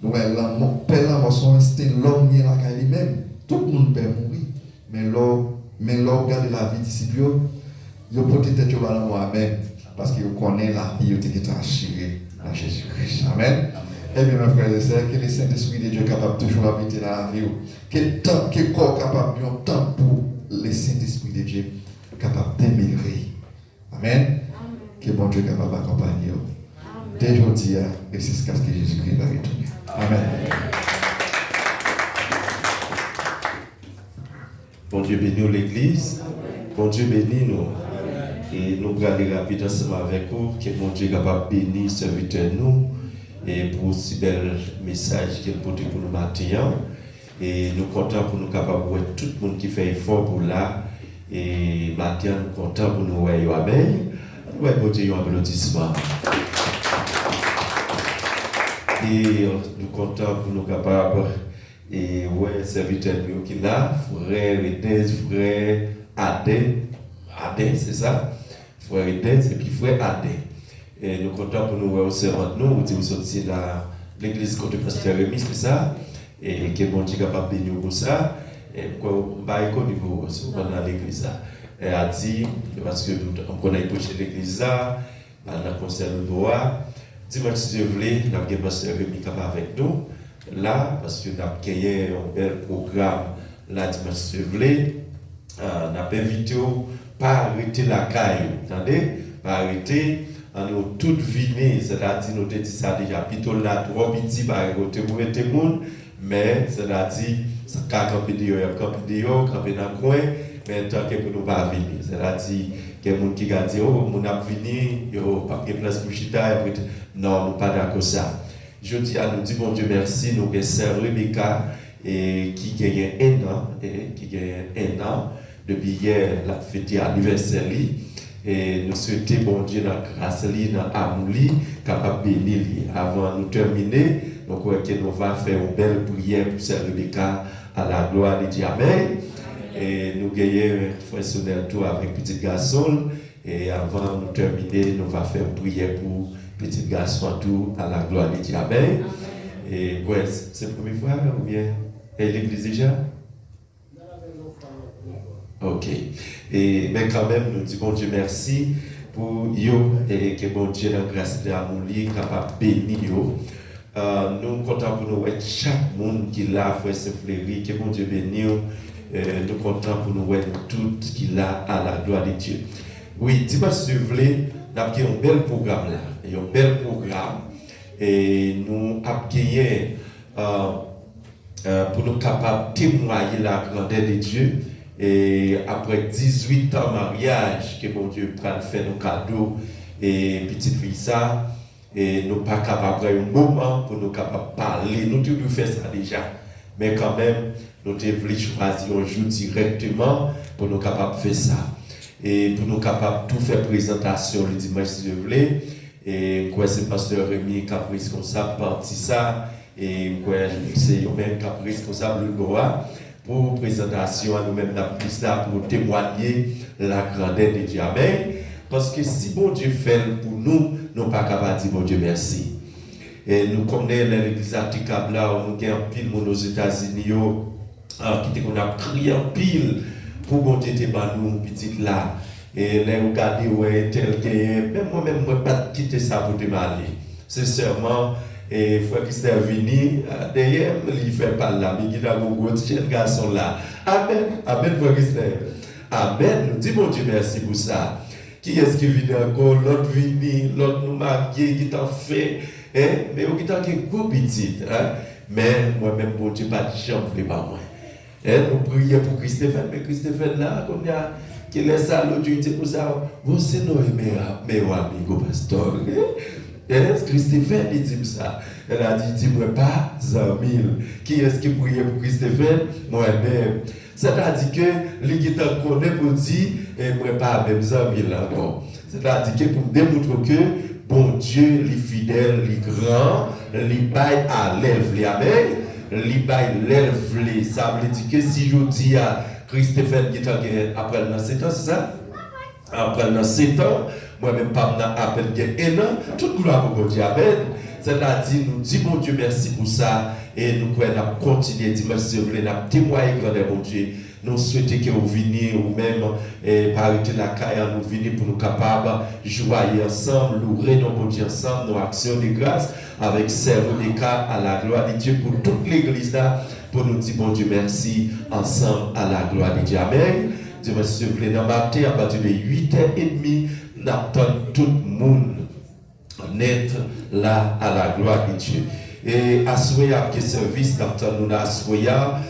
Donc, la mort, son instinct, l'homme est là lui-même. Tout le monde peut mourir. Mais l'homme regarde la vie disciple, il peut être dans la mort. Amen. Parce qu'il connaît la vie, il est assuré dans Jésus-Christ. Amen. Eh bien, mes frères et sœurs, que le Saint-Esprit de Dieu est capable de toujours habiter dans la vie. Quel corps capable de temps pour le Saint-Esprit de Dieu capable d'améliorer. Amen. Que bon Dieu est capable d'accompagner. Dès aujourd'hui, et c'est ce que Jésus-Christ va retourner. Amen. Bon Dieu bénit l'Église. Bon Dieu bénit nous. Et nous allons aller rapidement ensemble avec vous. Que bon Dieu est capable de bénir serviteur nous. Et pour si bel message qu'il porte pour nous matin. Et nous comptons pour nous capables de voir tout le monde qui fait effort pour là. Et matin, nous comptons pour nous voir Amen. Nous allons porter un applaudissement. Et nous comptons pour nous capables et ouais, serviteur qui est là, frère Edez, frère Adé, c'est ça? Frère Edez et puis frère Adé. Et nous comptons pour nous voir aussi entre nous, vous dites sortir dans l'église contre le pasteur Rémi, c'est ça? Et que bon Dieu est capable de bénir pour ça. Et pourquoi on va y connaître aussi dans l'église là. Et a dit, parce que nous connaissons prêcher l'église là, dans le concert de Bois. Dimanche, si vous voulez, nous avons le pasteur Rémi capable avec nous. Là, parce que nous avons créé un bel programme là, dimanche, si vous voulez. Nous avons invité pas arrêter la caille, attendez, pas arrêter. Nous toutes vignées, c'est-à-dire nous avons dit ça déjà, plutôt là, trop petit, pas arrêter pour mettre le monde. Mais c'est-à-dire, ça camper dehors, camper dans le coin, mais tant que nous ne pas venir. C'est-à-dire, qu'il y a des gens qui disent, oh, nous avons venu, pas de place pour chita, non, nous pas d'accord ça. Je dis à nous, bon Dieu merci, nous avons sœur Rebecca, qui gagne un an, depuis hier, la fête anniversaire. Et nous souhaitons, bon Dieu, dans la grâce, dans l'amour, capable de bénir. Avant de terminer, donc, nous allons faire une belle prière pour Sœur Rebecca à la gloire de Dieu. Amen. Et nous gagnons un frère tout avec petit garçon. Et avant de terminer, nous allons faire une prière pour petit garçon tout à la gloire de Dieu. Amen. Et ouais, c'est la première fois ou bien l'église déjà? Ok. Et mais quand même, nous disons bon Dieu merci pour yo et que bon Dieu dans grâce de l'amour capable de bénir yo. Nous comptons pour nous chaque monde qui l'a fait se fleurir, que bon Dieu bénisse. Nous comptons pour nous tout qui l'a à la gloire de Dieu. Oui, dimanche si vous voulez, nous avons un bel programme là, un bel programme. Et nous avons gagné pour nous capables de témoigner la grandeur de Dieu. Et après 18 ans de mariage, que bon Dieu prend faire nos cadeaux et petite fille ça. Et nous pas capables un moment pour nous capables parler. Nous devons faire ça déjà. Mais quand même, nous devons choisir un jour directement pour nous capables faire ça. Et pour nous capables de tout faire présentation le dimanche si vous voulez. Et quoi c'est pasteur Rémi qui a pris responsable parti ça. Et quoi c'est même qui a pris responsable le Goa pour présentation à nous-mêmes pour témoigner la grandeur de Dieu. Amen. Parce que si bon Dieu fait pour nous, nous ne sommes pas capables de dire bon Dieu merci. Et nous connaissons l'église Atikab là, où nous avons un pile aux États-Unis, qui a crié en pile pour bon Dieu te nous petit là. Et là, vous regardez, ouais, tel que, même moi-même, je ne peux pas quitter ça pour te aller. C'est seulement, et frère Christophe venu, derrière, il fait pas là, mais il a un gros petit garçon là. Amen, amen, frère Christophe. Amen, nous disons bon Dieu merci pour ça. Qui est-ce qui vient encore? L'autre vient, l'autre nous marié, qui t'a fait, mais qui t'a fait gros petit. Mais moi-même, bon Dieu, pas de chambre, pas moi. Nous prions pour Christophe, mais Christophe là, comme il y a, qui laisse ça, l'autre dit pour ça, vous c'est nos meilleurs amigos, pasteur. Christophe, il dit ça. Elle a dit, dis-moi pas, Zamil. Qui est-ce qui priait pour Christophe? Moi-même. C'est-à-dire que les gens connaissent pour dire, et moi pas même Zamil encore. C'est-à-dire que pour démontrer que, bon Dieu, les fidèles, les grands, les bails à l'élève, les amen. l'élève, ça veut dire que si je dis à Christophe qui est après dans 7 ans, c'est ça? Après dans 7 ans, moi-même pas à peine 1 an, toute gloire pour Dieu, amen. C'est-à-dire, nous disons, bon Dieu, merci pour ça, et nous pouvons continuer, merci, vous voulez, nous témoigner, grand bon Dieu. Nous souhaitons que vous veniez ou même par la caille, nous venir pour nous capables de jouer ensemble, louer nos bon Dieu ensemble, nos actions de grâce, avec servir des cas à la gloire de Dieu pour toute l'église là, pour nous dire bon Dieu merci ensemble à la gloire de Dieu. Amen. Dieu merci, vous voulez, dans matin, à partir de 8h30, nous attendons tout le monde être là à la gloire de Dieu. Et à ce moment-là, que service, nous à ce moment-là,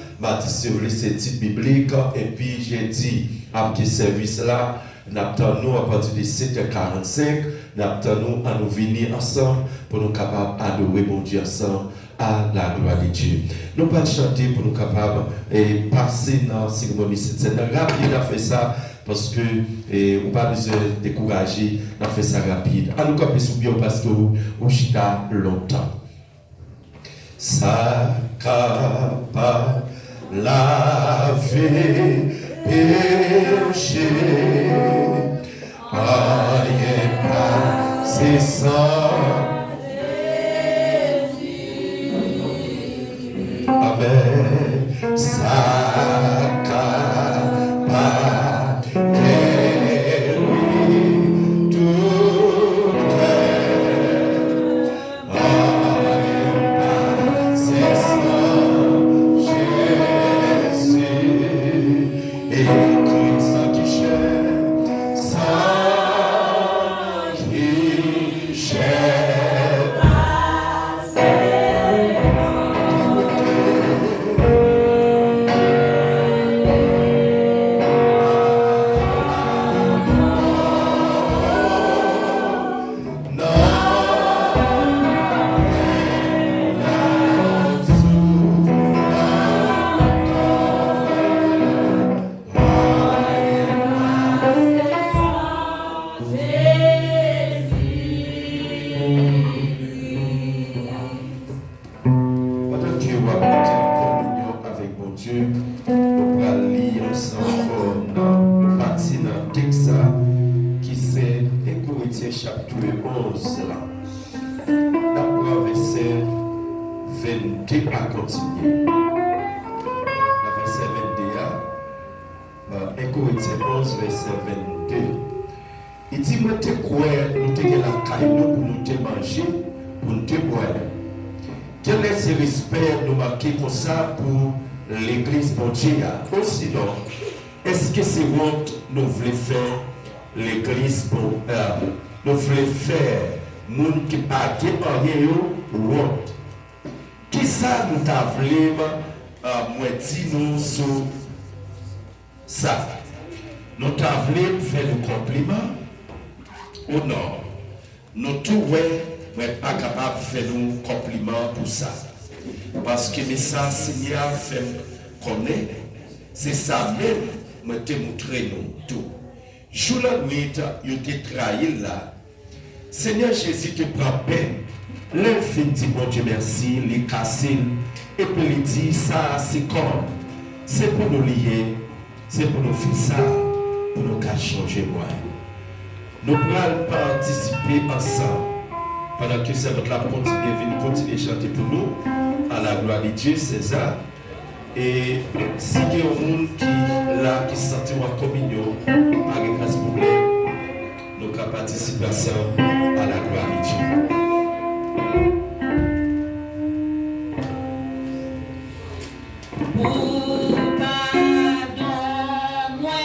c'est titre biblique, et puis j'ai dit, après ce service-là, nous attendons à partir de 7h45, nous attendons à nous venir ensemble pour nous capables d'adorer mon Dieu ensemble à la gloire de Dieu. Nous pas chanter pour nous capables de passer dans la cérémonie. C'est rapide à faire ça parce que on pas besoin de décourager, on fait ça rapide. À nous caper sous bien parce que on chita longtemps. Ça capable laver péché, rien pas c'est ça. Amen. Ça capable guérir tout cœur, rien pas c'est ça. Et Christ qui chère, ça qui chère, quel est ce respect nous marquer comme ça pour l'église bon Dieu? Sinon, est-ce que c'est honte nous voulons faire l'église bon nous voulons faire monde qui pas rien honte? Qui ça nous t'a voulu moi dire nous sur ça? Nous t'a voulu faire le compliment ou non? Nous tout mais pas capable de faire un compliment pour ça. Parce que ça, Seigneur fait connaître, c'est ça même, me te montrer nous tout. Jour la nuit, il te trahi là. Seigneur Jésus te prend peine. L'infini dit bon Dieu merci, les casser, et puis il dit ça, c'est comme. C'est pour nous lier, c'est pour nous faire ça, pour nous changer moi. Nous allons participer ensemble. Pendant que c'est notre continuer à chanter pour nous, à la gloire de Dieu, c'est ça. Et si il y a un monde qui se sent en communion, pas de problème, nous pouvons participer ensemble à la gloire de Dieu. Pour pardon, moi.